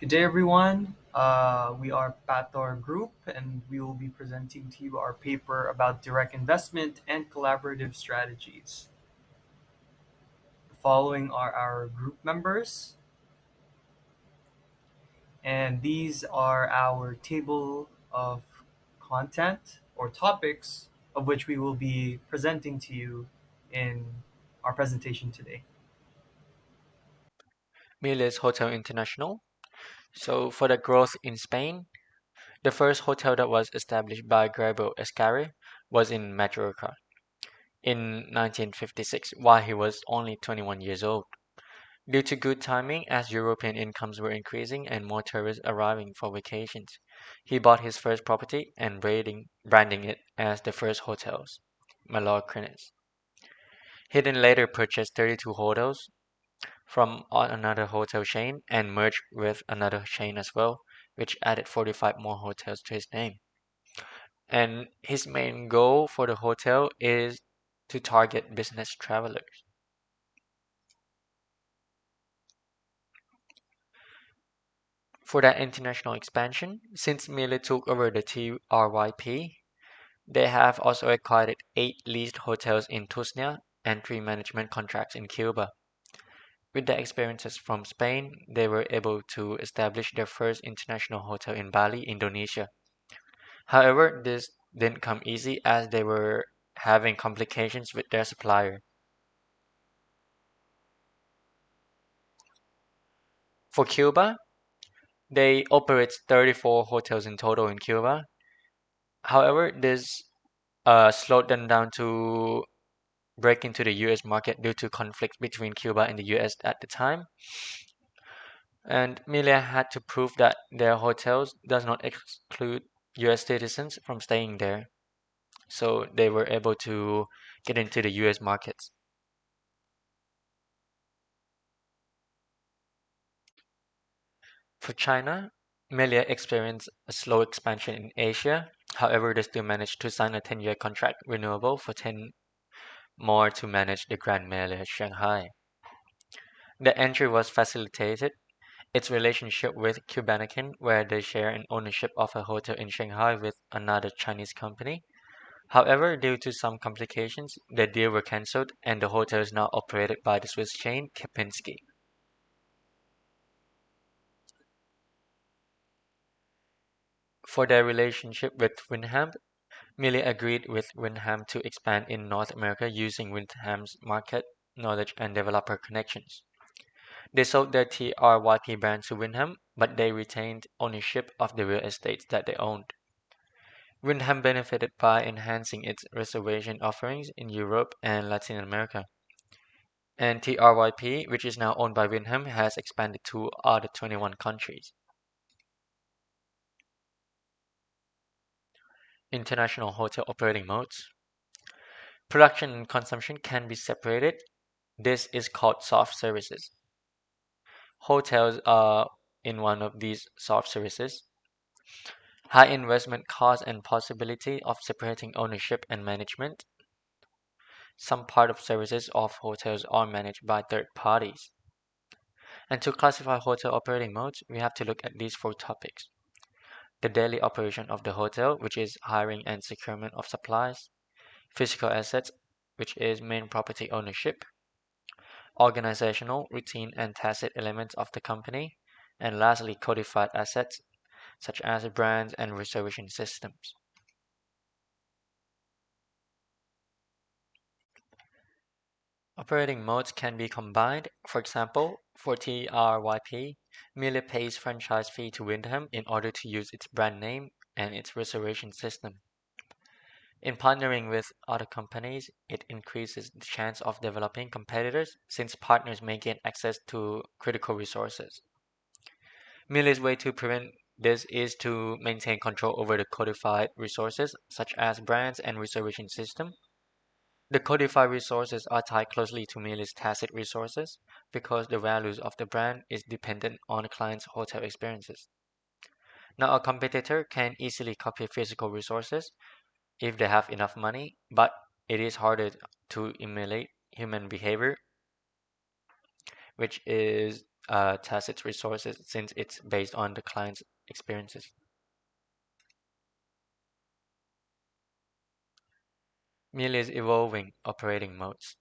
Good day, everyone. We are Pa Tor Group, and we will be presenting to you our paper about direct investment and collaborative strategies. The following are our group members, and these are our table of content or topics of which we will be presenting to you in our presentation today. Miles Hotel International. So for the growth in Spain, the first hotel that was established by Gabriel Escarri was in Majorca in 1956 while he was only 21 years old. Due to good timing as European incomes were increasing and more tourists arriving for vacations, he bought his first property and branding it as the first hotels, Mallorquines. He then later purchased 32 hotels from another hotel chain and merged with another chain as well, which added 45 more hotels to his name. And his main goal for the hotel is to target business travelers. For that international expansion, since Mille took over the TRYP, they have also acquired 8 leased hotels in Tusnia and 3 management contracts in Cuba. With the experiences from Spain, they were able to establish their first international hotel in Bali, Indonesia. However, this didn't come easy as they were having complications with their supplier. For Cuba, they operate 34 hotels in total in Cuba. However, this slowed them down to break into the US market due to conflicts between Cuba and the US at the time. And Milia had to prove that their hotels does not exclude US citizens from staying there. So they were able to get into the US markets. For China, Melia experienced a slow expansion in Asia. However, they still managed to sign a 10-year contract renewable for 10 more to manage the Grand Melia Shanghai. The entry was facilitated its relationship with Cubanacan, where they share an ownership of a hotel in Shanghai with another Chinese company. However, due to some complications, the deal were cancelled and the hotel is now operated by the Swiss chain Kempinski. For their relationship with Wyndham, Millie agreed with Wyndham to expand in North America using Wyndham's market knowledge and developer connections. They sold their TRYP brand to Wyndham, but they retained ownership of the real estate that they owned. Wyndham benefited by enhancing its reservation offerings in Europe and Latin America. And TRYP, which is now owned by Wyndham, has expanded to other 21 countries. International hotel operating modes. Production and consumption can be separated. This is called soft services. Hotels are in one of these soft services. High investment cost and possibility of separating ownership and management. Some part of services of hotels are managed by third parties. And to classify hotel operating modes, we have to look at these 4 topics. The daily operation of the hotel, which is hiring and securement of supplies. Physical assets, which is main property ownership. Organizational, routine, and tacit elements of the company. And lastly, codified assets, such as brands and reservation systems. Operating modes can be combined. For example, for TRYP, Mille pays franchise fee to Wyndham in order to use its brand name and its reservation system. In partnering with other companies, it increases the chance of developing competitors since partners may gain access to critical resources. Mille's way to prevent this is to maintain control over the codified resources, such as brands and reservation system. The codified resources are tied closely to Mille's tacit resources because the values of the brand is dependent on the client's hotel experiences. Now, a competitor can easily copy physical resources if they have enough money, but it is harder to emulate human behavior, which is test its resources since it's based on the client's experiences. Melia's evolving operating modes.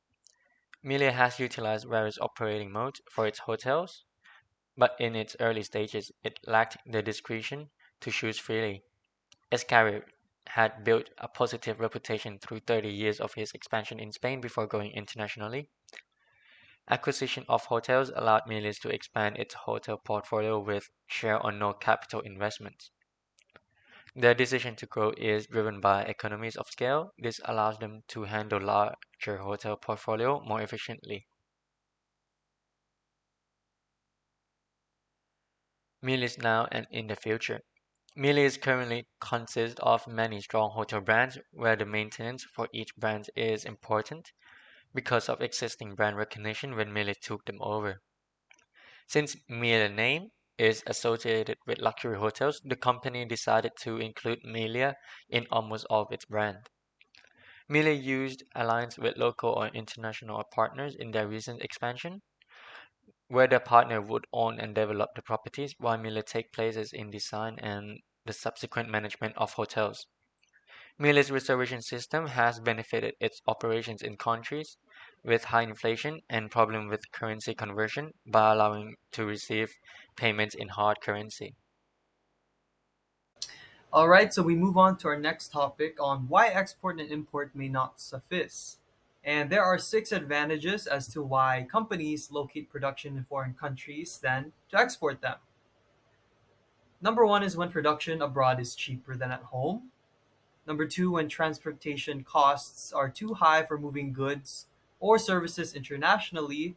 Melia has utilized various operating modes for its hotels, but in its early stages it lacked the discretion to choose freely. Escarri had built a positive reputation through 30 years of his expansion in Spain before going internationally. Acquisition of hotels allowed Milius to expand its hotel portfolio with share or no capital investments. Their decision to grow is driven by economies of scale. This allows them to handle larger hotel portfolio more efficiently. Milius now and in the future. Milius currently consists of many strong hotel brands where the maintenance for each brand is important because of existing brand recognition when Milius took them over. Since Melia name is associated with luxury hotels, the company decided to include Melia in almost all of its brand. Melia used alliance with local or international partners in their recent expansion, where the partner would own and develop the properties while Melia take places in design and the subsequent management of hotels. Melia's reservation system has benefited its operations in countries with high inflation and problem with currency conversion by allowing to receive payments in hard currency. All right, so we move on to our next topic on why export and import may not suffice. And there are six advantages as to why companies locate production in foreign countries than to export them. Number one is when production abroad is cheaper than at home. Number two, when transportation costs are too high for moving goods or services internationally.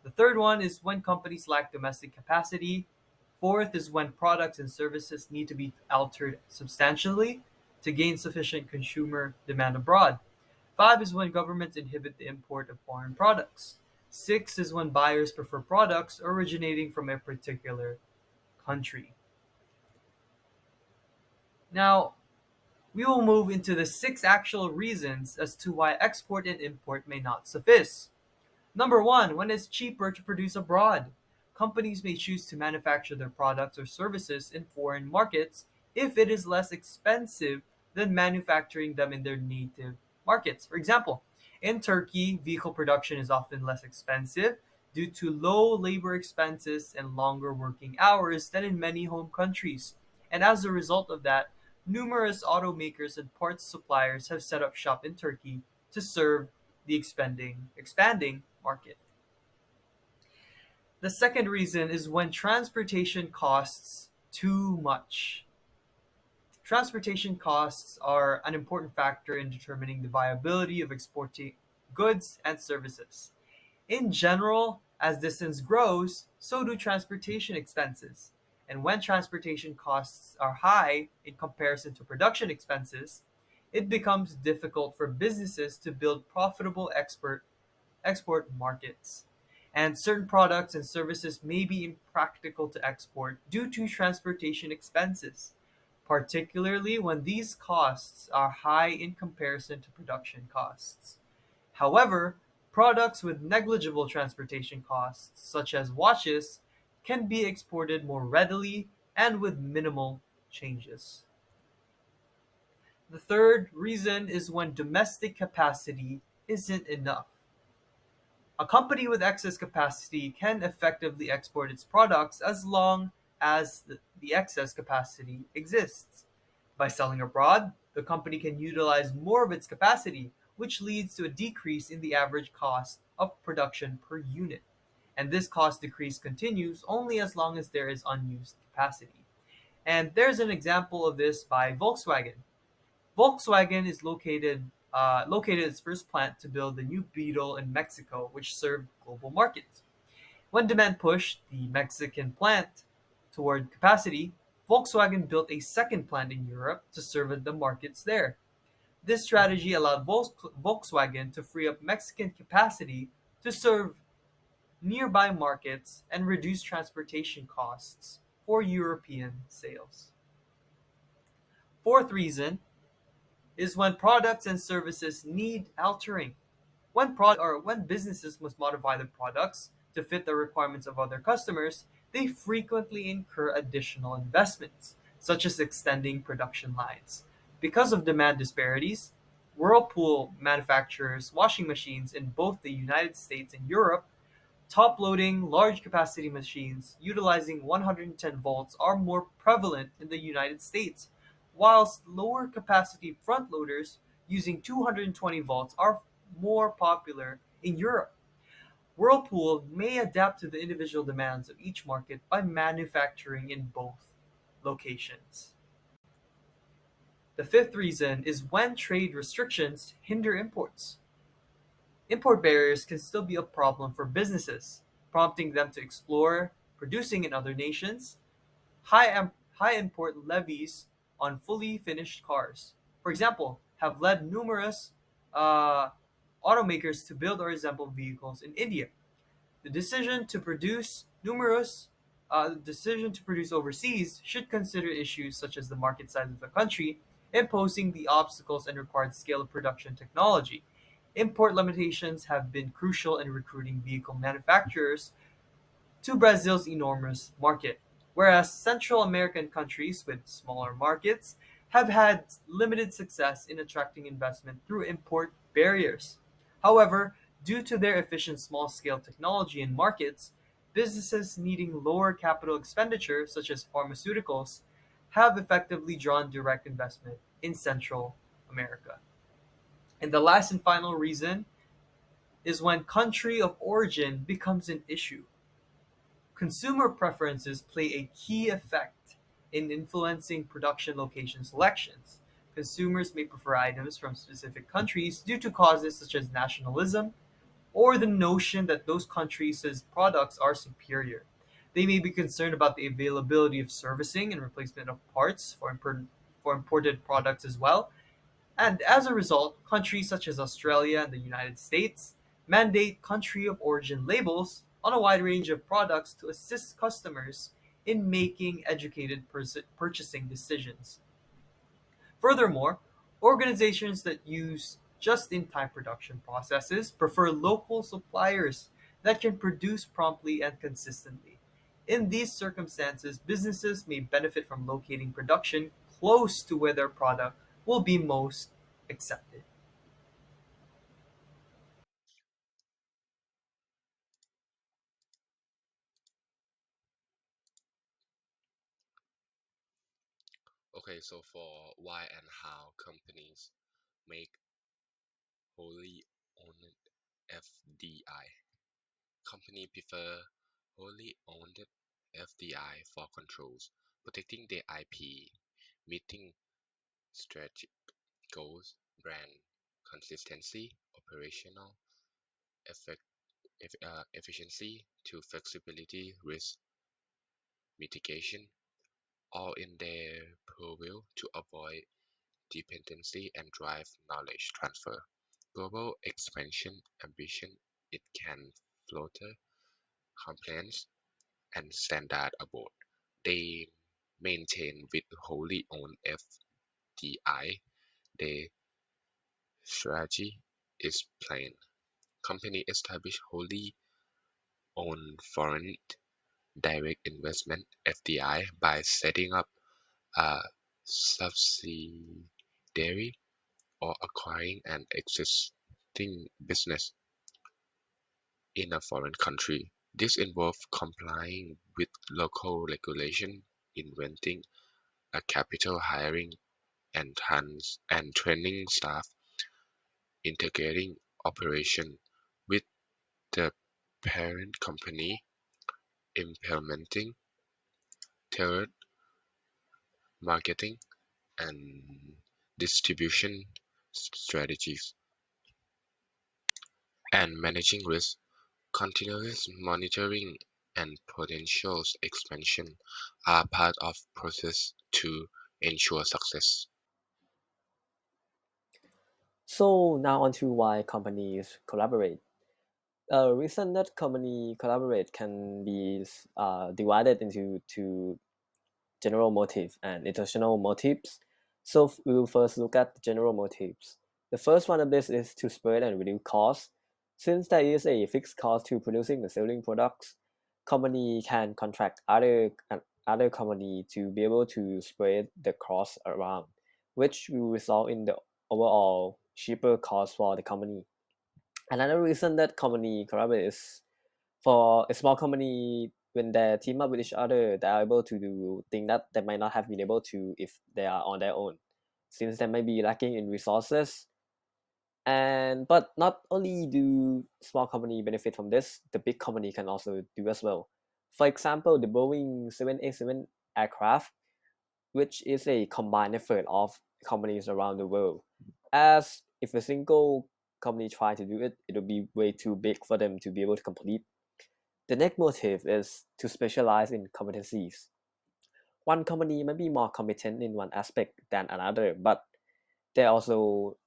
The third one is when companies lack domestic capacity. Fourth is when products and services need to be altered substantially to gain sufficient consumer demand abroad. Five is when governments inhibit the import of foreign products. Six is when buyers prefer products originating from a particular country. Now, we will move into the six actual reasons as to why export and import may not suffice. Number one, when it's cheaper to produce abroad. Companies may choose to manufacture their products or services in foreign markets if it is less expensive than manufacturing them in their native markets. For example, in Turkey, vehicle production is often less expensive due to low labor expenses and longer working hours than in many home countries. And as a result of that, numerous automakers and parts suppliers have set up shop in Turkey to serve the expanding market. The second reason is when transportation costs too much. Transportation costs are an important factor in determining the viability of exporting goods and services. In general, as distance grows, so do transportation expenses. And when transportation costs are high in comparison to production expenses, it becomes difficult for businesses to build profitable export markets. And certain products and services may be impractical to export due to transportation expenses, particularly when these costs are high in comparison to production costs. However, products with negligible transportation costs, such as watches, can be exported more readily and with minimal changes. The third reason is when domestic capacity isn't enough. A company with excess capacity can effectively export its products as long as the excess capacity exists. By selling abroad, the company can utilize more of its capacity, which leads to a decrease in the average cost of production per unit. And this cost decrease continues only as long as there is unused capacity. And there's an example of this by Volkswagen. Volkswagen is located its first plant to build the new Beetle in Mexico, which served global markets. When demand pushed the Mexican plant toward capacity, Volkswagen built a second plant in Europe to serve the markets there. This strategy allowed Volkswagen to free up Mexican capacity to serve nearby markets and reduce transportation costs for European sales. Fourth reason is when products and services need altering. When businesses must modify their products to fit the requirements of other customers, they frequently incur additional investments, such as extending production lines. Because of demand disparities, Whirlpool manufactures washing machines in both the United States and Europe. Top-loading large-capacity machines utilizing 110 volts are more prevalent in the United States, whilst lower-capacity front-loaders using 220 volts are more popular in Europe. Whirlpool may adapt to the individual demands of each market by manufacturing in both locations. The fifth reason is when trade restrictions hinder imports. Import barriers can still be a problem for businesses, prompting them to explore producing in other nations. High import levies on fully finished cars, for example, have led numerous uh, automakers to build or assemble vehicles in India. The decision to produce numerous the decision to produce overseas should consider issues such as the market size of the country, imposing the obstacles and required scale of production technology. Import limitations have been crucial in recruiting vehicle manufacturers to Brazil's enormous market, whereas Central American countries with smaller markets have had limited success in attracting investment through import barriers. However, due to their efficient small scale technology and markets, businesses needing lower capital expenditure, such as pharmaceuticals, have effectively drawn direct investment in Central America. And the last and final reason is when country of origin becomes an issue. Consumer preferences play a key effect in influencing production location selections. Consumers may prefer items from specific countries due to causes such as nationalism or the notion that those countries' products are superior. They may be concerned about the availability of servicing and replacement of parts for imported products as well, and as a result, countries such as Australia and the United States mandate country of origin labels on a wide range of products to assist customers in making educated purchasing decisions. Furthermore, organizations that use just in time production processes prefer local suppliers that can produce promptly and consistently. In these circumstances, businesses may benefit from locating production close to where their product will be most accepted. Okay, so for why and how companies make wholly owned FDI. Company prefer wholly owned FDI for controls, protecting their IP, meeting strategic goals, brand consistency, operational effect, efficiency to flexibility, risk mitigation, all in their purview to avoid dependency and drive knowledge transfer. Global expansion ambition it can flutter compliance and standard aboard. They maintain with wholly owned FDI. Their strategy is plain. Company establish wholly owned foreign direct investment FDI by setting up a subsidiary or acquiring an existing business in a foreign country. This involves complying with local regulation, inventing a capital, hiring and training staff, integrating operation with the parent company, implementing tailored marketing and distribution strategies, and managing risk. Continuous monitoring and potential expansion are part of process to ensure success. So now on to why companies collaborate. A reason that company collaborate can be divided into two general motives and intentional motives. So we will first look at the general motives. The first one of this is to spread and reduce costs. Since there is a fixed cost to producing and selling products, company can contract other company to be able to spread the cost around, which will result in the overall cheaper cost for the company. Another reason that company collaborate is for a small company when they team up with each other, they are able to do things that they might not have been able to if they are on their own, since they may be lacking in resources. And but not only do small company benefit from this, the big company can also do as well. For example, the Boeing 787 aircraft, which is a combined effort of companies around the world. As if a single company try to do it, it will be way too big for them to be able to complete. The next motive is to specialize in competencies. One company may be more competent in one aspect than another, but they also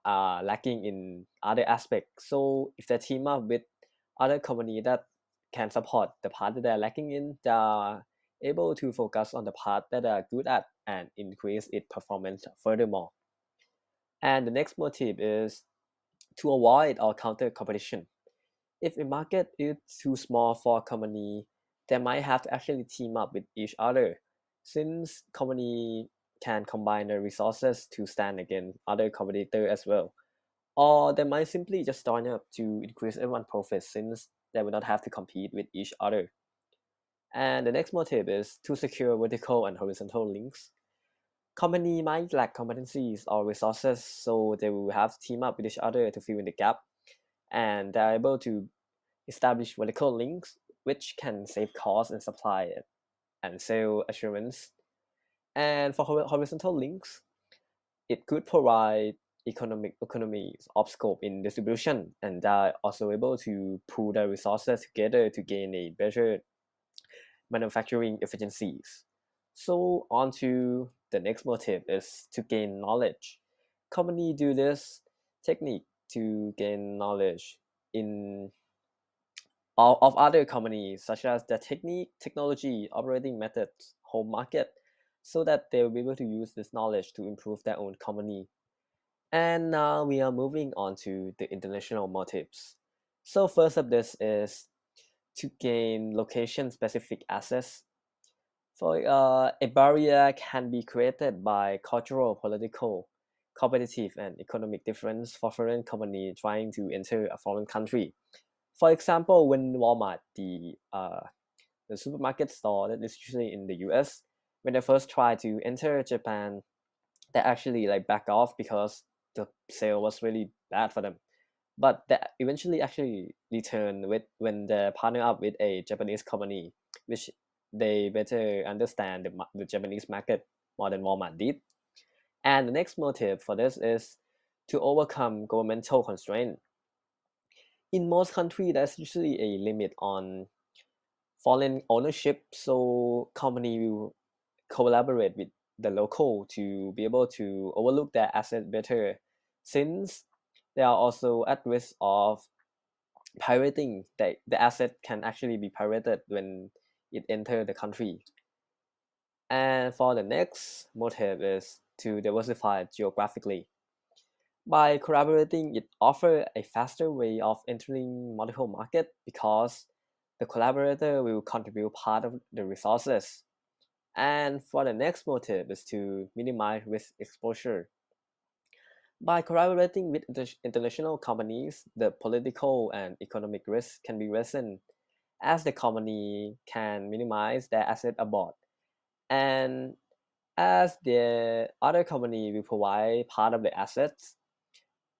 are lacking in other aspects. So if they team up with other company that can support the part that they're lacking in, they are able to focus on the part that they are good at and increase its performance furthermore. And the next motive is to avoid or counter competition. If a market is too small for a company, they might have to actually team up with each other, since company can combine their resources to stand against other competitor as well. Or they might simply just join up to increase everyone's profits, since they will not have to compete with each other. And the next motive is to secure vertical and horizontal links. Company might lack competencies or resources, so they will have to team up with each other to fill in the gap, and they are able to establish vertical links, which can save costs and supply and sale assurance. And for horizontal links, it could provide economic economies of scope in distribution, and they are also able to pool their resources together to gain a better manufacturing efficiencies. So on to the next motive is to gain knowledge. Company do this technique to gain knowledge in of other companies, such as the technique, technology, operating methods, home market, so that they will be able to use this knowledge to improve their own company. And now we are moving on to the international motives. So first of this is to gain location-specific access. For a barrier can be created by cultural, political, competitive, and economic difference for foreign company trying to enter a foreign country. For example, when Walmart, the supermarket store that is usually in the US, when they first tried to enter Japan, they actually like back off because the sale was really bad for them. But they eventually actually returned with when they partner up with a Japanese company, which they better understand the Japanese market more than Walmart did. And the next motive for this is to overcome governmental constraint. In most countries, there's usually a limit on foreign ownership, so company will collaborate with the local to be able to overlook their asset better, since they are also at risk of pirating. The asset can actually be pirated when it enter the country. And for the next motive is to diversify geographically. By collaborating, it offers a faster way of entering multiple markets because the collaborator will contribute part of the resources. And for the next motive is to minimize risk exposure. By collaborating with international companies, the political and economic risk can be lessened as the company can minimize their asset abroad. And as the other company will provide part of the assets,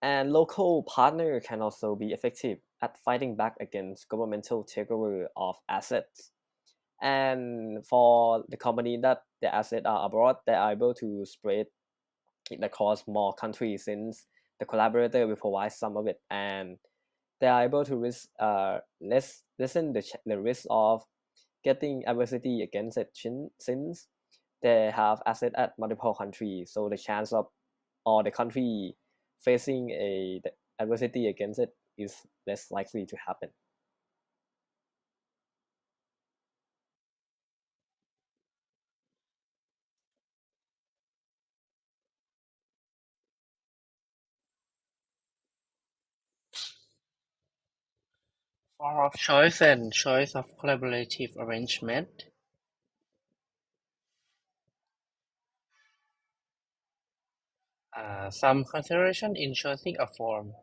and local partner can also be effective at fighting back against governmental takeover of assets. And for the company that the assets are abroad, they are able to spread it across more countries, since the collaborator will provide some of it, and they are able to lessen the risk of getting adversity against it, since they have asset at multiple countries. So the chance of or the country facing a adversity against it is less likely to happen. Power of choice and choice of collaborative arrangement. Some consideration in choosing a form.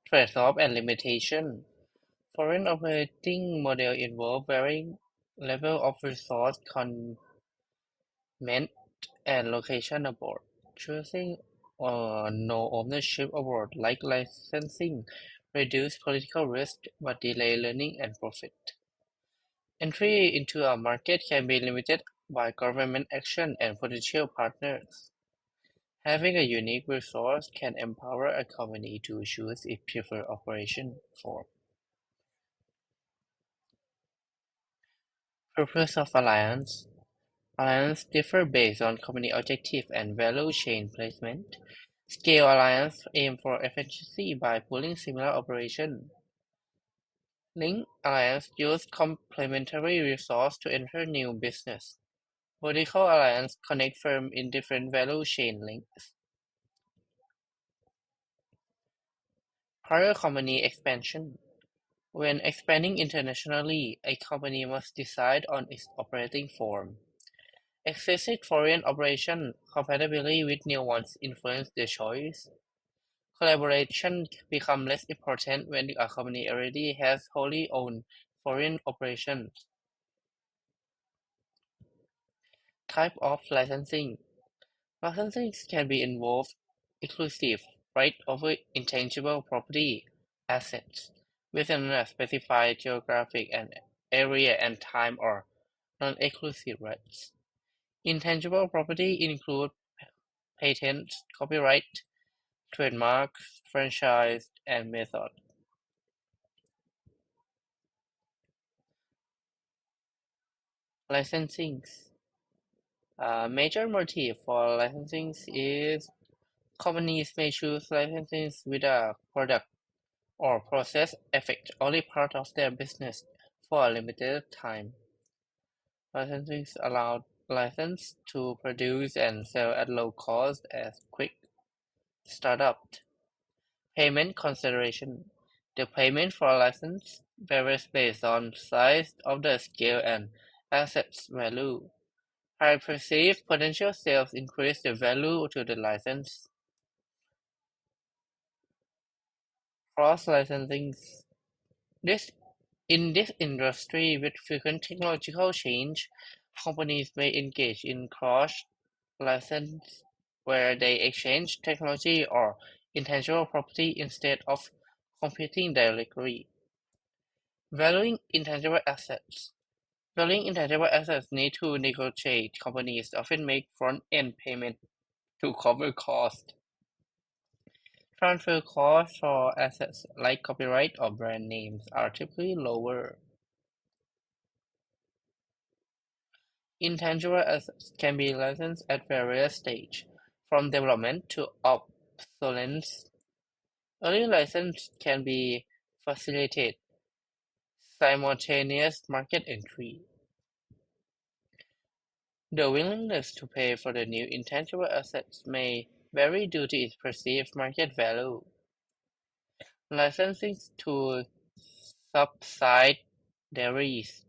Trade-off and limitation. Foreign operating model involve varying level of resource commitment and location abroad. Choosing no ownership abroad, like licensing, reduce political risk but delay learning and profit. Entry into a market can be limited by government action and potential partners. Having a unique resource can empower a company to choose its preferred operation form. Purpose of alliance. Alliances differ based on company objective and value chain placement. Scale alliance aim for efficiency by pooling similar operations. Link alliance use complementary resource to enter new business. Vertical alliance connect firms in different value chain links. Prior company expansion. When expanding internationally, a company must decide on its operating form. Existing foreign operation compatibility with new ones influence the choice. Collaboration become less important when a company already has wholly owned foreign operations. Type of licensing. Licensing can be involved exclusive right over intangible property assets within a specified geographic and area and time or non-exclusive rights. Intangible property include patents, copyright, trademarks, franchise, and method. Licensing. A major motive for licensing is companies may choose licensing with a product or process affect only part of their business for a limited time. Licensing allows license to produce and sell at low cost as quick startup. Payment consideration. The payment for a license varies based on size of the scale and assets value. High perceived potential sales increase the value to the license. Cross-licensing. This In this industry with frequent technological change, companies may engage in cross-license where they exchange technology or intangible property instead of competing directly. Valuing intangible assets. Valuing intangible assets need to negotiate. Companies often make front-end payment to cover costs. Transfer costs for assets like copyright or brand names are typically lower. Intangible assets can be licensed at various stages, from development to obsolescence. Early license can be facilitate simultaneous market entry. The willingness to pay for the new intangible assets may vary due to its perceived market value. Licensing to subsidiaries.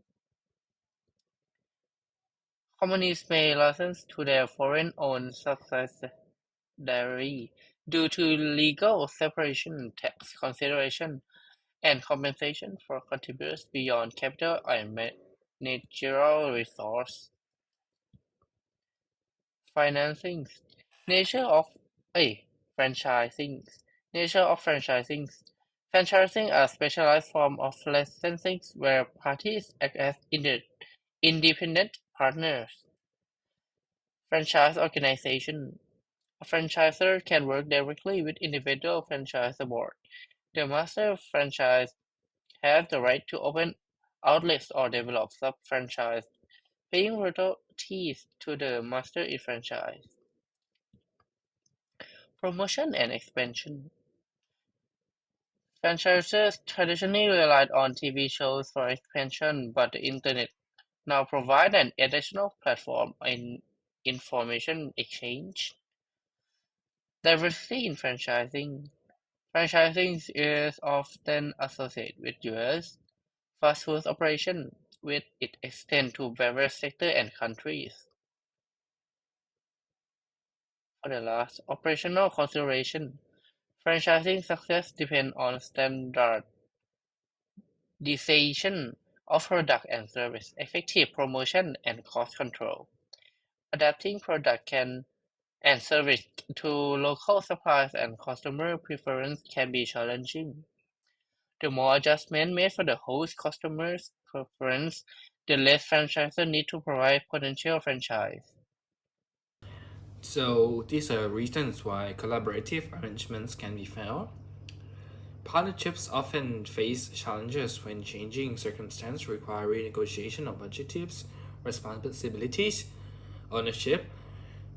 Companies may license to their foreign-owned subsidiary due to legal separation, tax consideration, and compensation for contributors beyond capital and managerial resource. Financing. Nature of a franchising. Nature of franchising. Franchising are specialized form of licensing where parties act as independent partners. Franchise organization. A franchisor can work directly with individual franchisor board. The master franchise has the right to open outlets or develop sub-franchise, paying royalties to the master in franchise. Promotion and expansion. Franchisors traditionally relied on TV shows for expansion, but the internet now provides an additional platform in information exchange. Diversity in franchising. Franchising is often associated with US fast food operation, with it extend to various sectors and countries. For the last, operational consideration. Franchising success depends on standardization of product and service, effective promotion, and cost control. Adapting product and service to local supplies and customer preference can be challenging. The more adjustment made for the host customer's preference, the less franchisor need to provide potential franchise. So these are reasons why collaborative arrangements can be failed. Partnerships often face challenges when changing circumstances require renegotiation of objectives, responsibilities, ownership,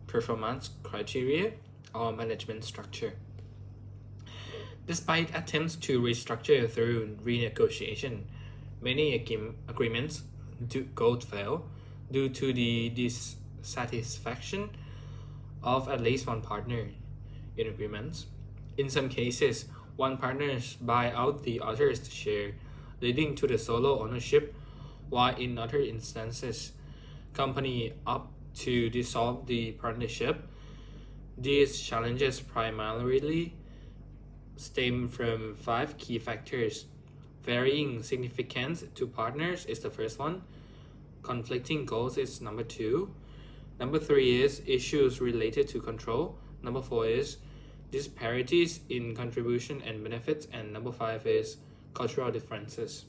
performance criteria, or management structure. Despite attempts to restructure through renegotiation, many agreements go fail due to the dissatisfaction of at least one partner in agreements. In some cases, one partner buy out the other's share, leading to the solo ownership, while in other instances, company opt to dissolve the partnership. These challenges primarily stem from five key factors. Varying significance to partners is the first one. Conflicting goals is number two. Number three is issues related to control. Number four is disparities in contribution and benefits. And number five is cultural differences.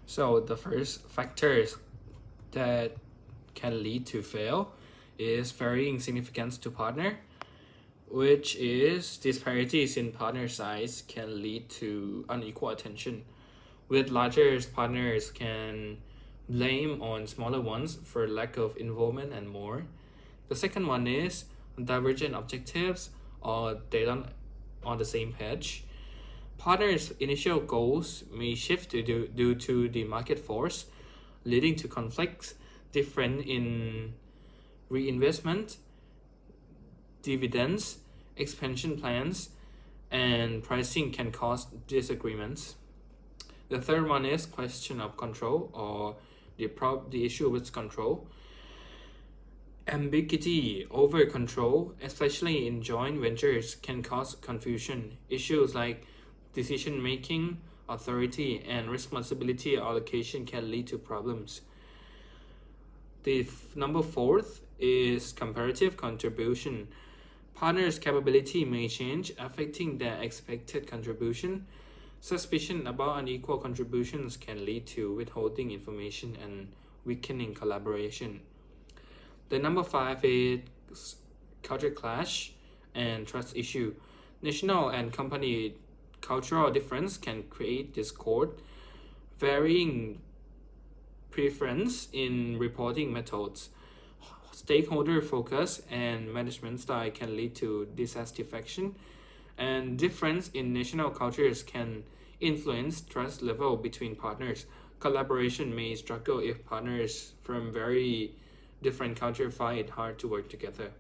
So the first factors that can lead to fail is varying significance to partner, which is disparities in partner size can lead to unequal attention, with larger partners can blame on smaller ones for lack of involvement and more. The second one is divergent objectives, or they don't on the same page. Partners' initial goals may shift due to the market force, leading to conflicts different in reinvestment, dividends, expansion plans, and pricing can cause disagreements. The third one is question of control, or the issue with control. Ambiguity over control, especially in joint ventures, can cause confusion. Issues like decision making, authority, and responsibility allocation can lead to problems. The number fourth is comparative contribution. Partners' capability may change, affecting their expected contribution. Suspicion about unequal contributions can lead to withholding information and weakening collaboration. The number five is culture clash and trust issue. National and company cultural difference can create discord. Varying preference in reporting methods, stakeholder focus, and management style can lead to dissatisfaction, and difference in national cultures can influence trust level between partners. Collaboration may struggle if partners from very different cultures find it hard to work together.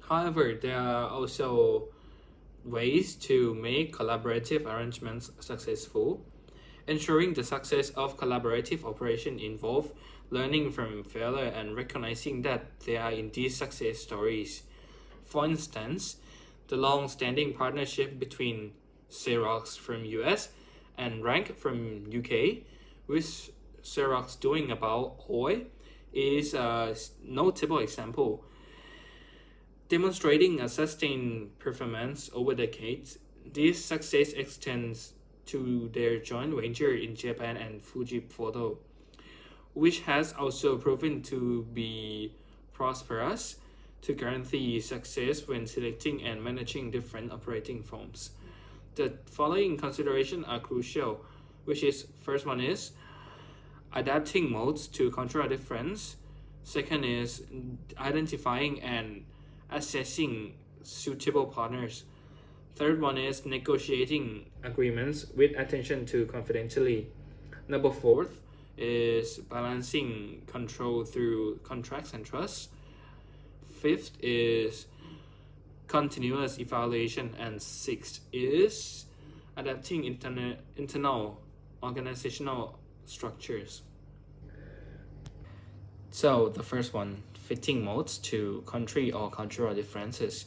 However, there are also ways to make collaborative arrangements successful. Ensuring the success of collaborative operation involve learning from failure and recognizing that there are indeed success stories. For instance, the long-standing partnership between Xerox from US and Rank from UK, with Xerox doing about oil, is a notable example, demonstrating a sustained performance over decades. This success extends to their joint venture in Japan and Fuji Photo, which has also proven to be prosperous to guarantee success when selecting and managing different operating forms. The following considerations are crucial, which is first one is adapting modes to control difference. Second is identifying and assessing suitable partners. Third one is negotiating agreements with attention to confidentiality. Number fourth is balancing control through contracts and trust. Fifth is continuous evaluation, and sixth is adapting internal organizational structures. So the first one, fitting modes to country or cultural differences.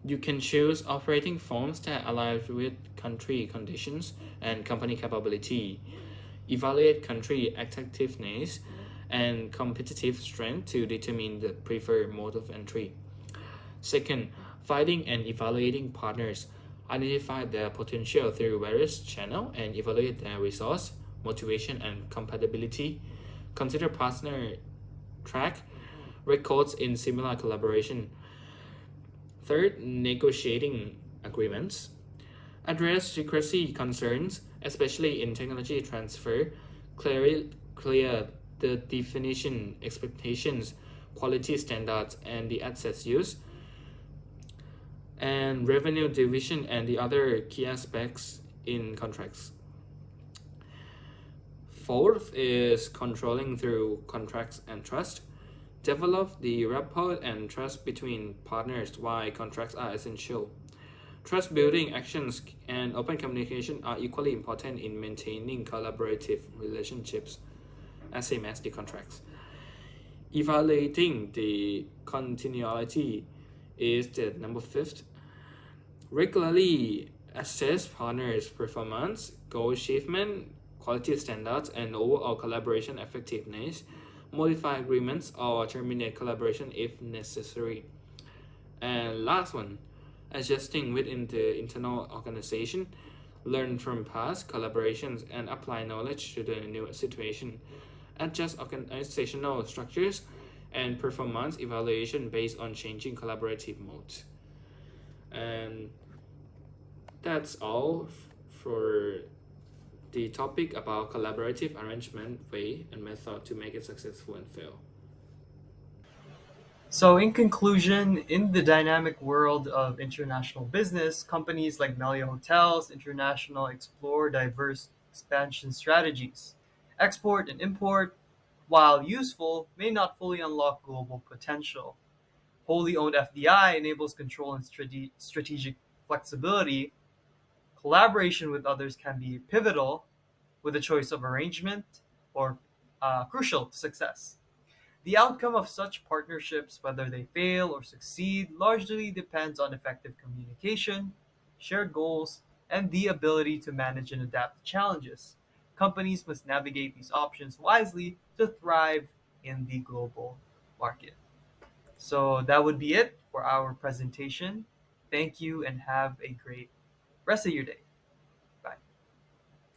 You can choose operating forms that align with country conditions and company capability. Evaluate country attractiveness and competitive strength to determine the preferred mode of entry. Second, finding and evaluating partners. Identify their potential through various channels and evaluate their resource, motivation, and compatibility. Consider partner track records in similar collaboration. Third, negotiating agreements. Address secrecy concerns, especially in technology transfer. Clear the definition, expectations, quality standards, and the assets use, and revenue division and the other key aspects in contracts. Fourth is controlling through contracts and trust. Develop the rapport and trust between partners why contracts are essential. Trust building actions and open communication are equally important in maintaining collaborative relationships, as same as the contracts. Evaluating the continuity is the number fifth. Regularly assess partners' performance, goal achievement, quality standards, and overall collaboration effectiveness. Modify agreements or terminate collaboration if necessary. And last one, adjusting within the internal organization, learn from past collaborations and apply knowledge to the new situation. Adjust organizational structures and performance evaluation based on changing collaborative modes. And that's all for the topic about collaborative arrangement way and method to make it successful and fail. So, in conclusion, in the dynamic world of international business, companies like Melia Hotels International explore diverse expansion strategies. Export and import, while useful, may not fully unlock global potential. Wholly owned FDI enables control and strategic flexibility. Collaboration with others can be pivotal, with a choice of arrangement or crucial to success. The outcome of such partnerships, whether they fail or succeed, largely depends on effective communication, shared goals, and the ability to manage and adapt to challenges. Companies must navigate these options wisely to thrive in the global market. So that would be it for our presentation. Thank you and have a great rest of your day.